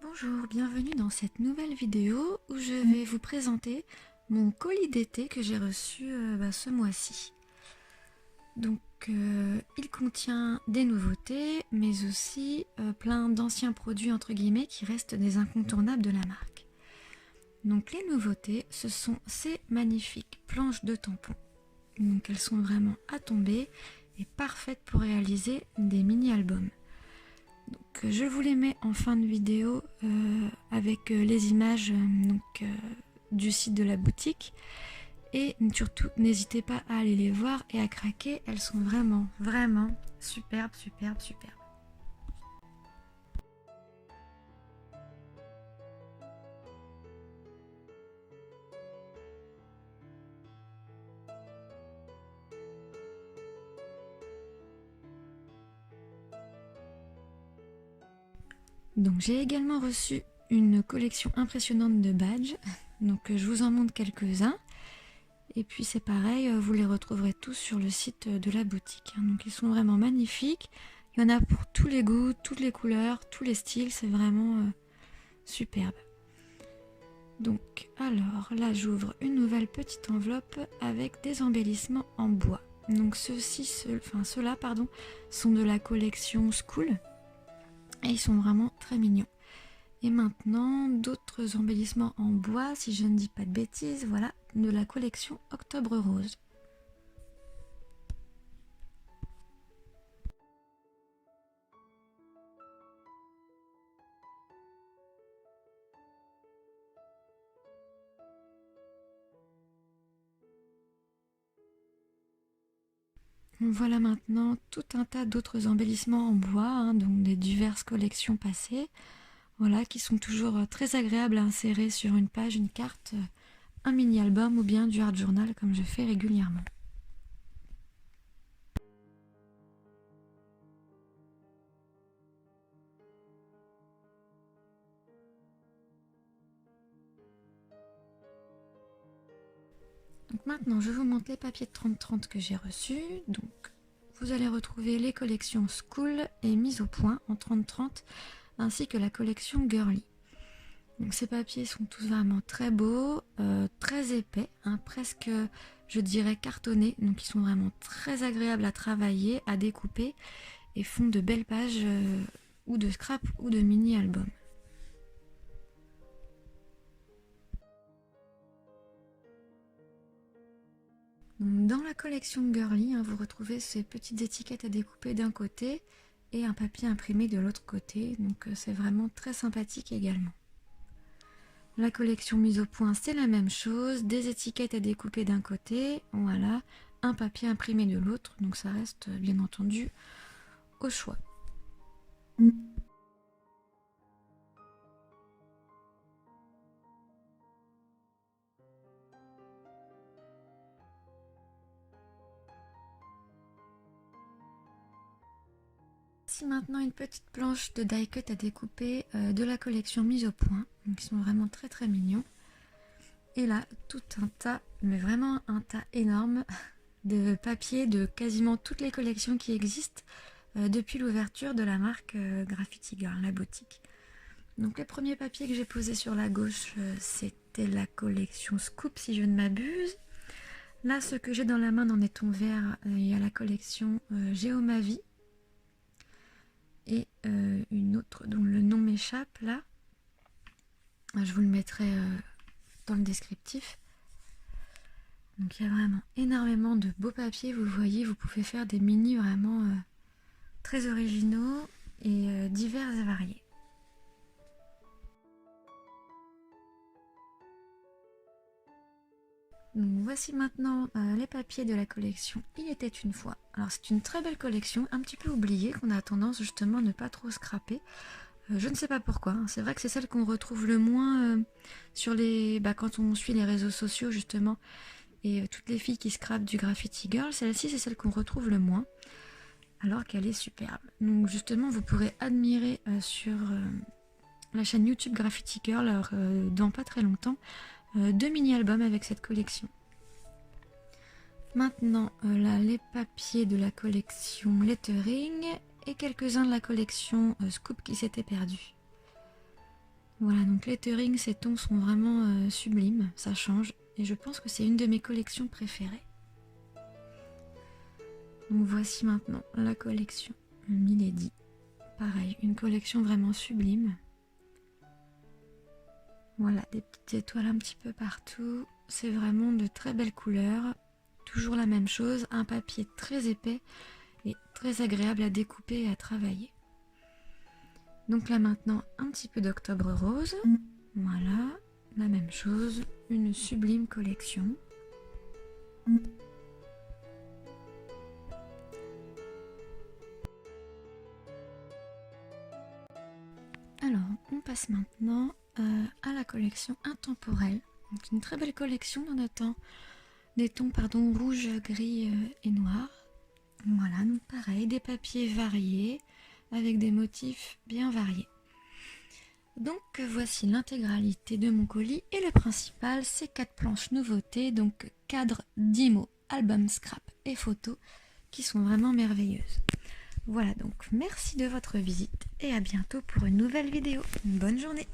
Bonjour, bienvenue dans cette nouvelle vidéo où je vais vous présenter mon colis d'été que j'ai reçu ce mois-ci. Donc il contient des nouveautés mais aussi plein d'anciens produits entre guillemets qui restent des incontournables de la marque. Donc les nouveautés, ce sont ces magnifiques planches de tampons. Donc elles sont vraiment à tomber et parfaites pour réaliser des mini-albums. Donc, je vous les mets en fin de vidéo avec les images du site de la boutique. Et surtout, n'hésitez pas à aller les voir et à craquer. Elles sont vraiment, vraiment superbes, superbes, superbes. Donc j'ai également reçu une collection impressionnante de badges. Donc je vous en montre quelques-uns. Et puis c'est pareil, vous les retrouverez tous sur le site de la boutique. Donc ils sont vraiment magnifiques. Il y en a pour tous les goûts, toutes les couleurs, tous les styles. C'est vraiment superbe. Donc alors là j'ouvre une nouvelle petite enveloppe avec des embellissements en bois. Donc ceux-là sont de la collection School. Et ils sont vraiment très mignons. Et maintenant, d'autres embellissements en bois, si je ne dis pas de bêtises, voilà, de la collection Octobre Rose. Voilà maintenant tout un tas d'autres embellissements en bois, donc des diverses collections passées, voilà, qui sont toujours très agréables à insérer sur une page, une carte, un mini-album ou bien du art journal comme je fais régulièrement. Donc maintenant je vous montre les papiers de 30-30 que j'ai reçus. Donc vous allez retrouver les collections School et Mise au Point en 30-30 ainsi que la collection Girly. Donc ces papiers sont tous vraiment très beaux, très épais, presque je dirais cartonnés, donc ils sont vraiment très agréables à travailler, à découper et font de belles pages ou de scrap ou de mini-albums. Dans la collection Girly, vous retrouvez ces petites étiquettes à découper d'un côté et un papier imprimé de l'autre côté, donc c'est vraiment très sympathique également. La collection Mise au Point, c'est la même chose, des étiquettes à découper d'un côté, voilà, un papier imprimé de l'autre, donc ça reste bien entendu au choix. Voici maintenant une petite planche de die cut à découper de la collection Mise au Point, donc ils sont vraiment très très mignons. Et là, tout un tas, mais vraiment un tas énorme de papiers de quasiment toutes les collections qui existent depuis l'ouverture de la marque Graffiti Girl, la boutique. Donc le premier papier que j'ai posé sur la gauche, c'était la collection Scoop si je ne m'abuse. Là, ce que j'ai dans la main en éton vert, il y a la collection Géomavie. Et une autre dont le nom m'échappe là. Je vous le mettrai dans le descriptif. Donc il y a vraiment énormément de beaux papiers, vous le voyez, vous pouvez faire des mini vraiment très originaux et divers et variés. Donc voici maintenant les papiers de la collection Il était une fois. Alors c'est une très belle collection, un petit peu oubliée, qu'on a tendance justement à ne pas trop scraper. Je ne sais pas pourquoi, c'est vrai que c'est celle qu'on retrouve le moins sur quand on suit les réseaux sociaux justement. Et toutes les filles qui scrapent du Graffiti Girl, celle-ci c'est celle qu'on retrouve le moins, alors qu'elle est superbe. Donc justement vous pourrez admirer sur la chaîne YouTube Graffiti Girl dans pas très longtemps 2 mini-albums avec cette collection. Maintenant là les papiers de la collection Lettering et quelques-uns de la collection Scoop qui s'étaient perdus. Voilà, donc lettering, ces tons sont vraiment sublimes, ça change. Et je pense que c'est une de mes collections préférées. Donc voici maintenant la collection Milady. Pareil, une collection vraiment sublime. Voilà, des petites étoiles un petit peu partout. C'est vraiment de très belles couleurs. Toujours la même chose, un papier très épais et très agréable à découper et à travailler. Donc là maintenant, un petit peu d'octobre rose. Voilà, la même chose, une sublime collection. Alors, on passe maintenant à la collection intemporelle. Donc une très belle collection dans notre temps. Des tons rouge, gris et noir. Voilà, donc pareil, des papiers variés avec des motifs bien variés. Donc voici l'intégralité de mon colis et le principal, c'est 4 planches nouveautés, donc cadre, 10 mots, album, scrap et photos qui sont vraiment merveilleuses. Voilà, donc merci de votre visite et à bientôt pour une nouvelle vidéo. Bonne journée.